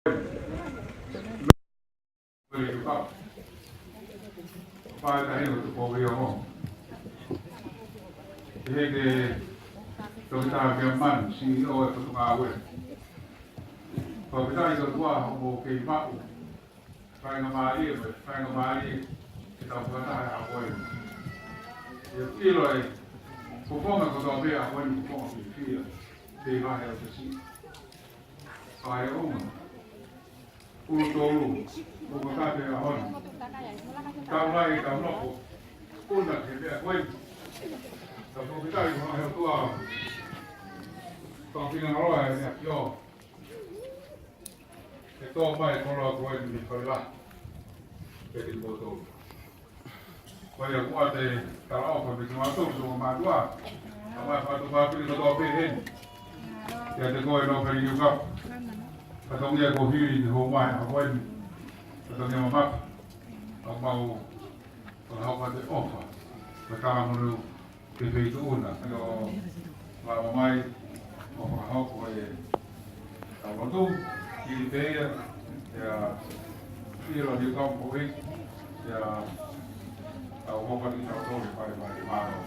Pai ta hino tu po yo mo. He to ta ke man si o e tu nga we. Pa ta i tua mo ke ma u. Pai nga mali ki ta po ta a we. Ye lo e po po ma ko do be a we ni po ki fi. Te va he o si. Pai o mo. Utolu, ukakate ya honi. Taulai tauloko, kuna kebea kwen. Tapo kitai kuna heo tua. Tōpina roa e nea kio. E tō mai koroa kwen ni whaila. E te koto. Koe a kua te tarao kwa piki mātou so mātua. A mai whatu whapiri ka tō pehen. Tia te koe no kari Niukapu. Katongia ko hiri ni ho mai a koe ni. Katongia mamaka. A mau o haupa te ofa. Ka kāmanu te peitu una. Eo mara mai o haupa e tawatu. Kiri peia. Ea hiro Niukapu e. Ea tau hopa ni tau tori pai mai maro.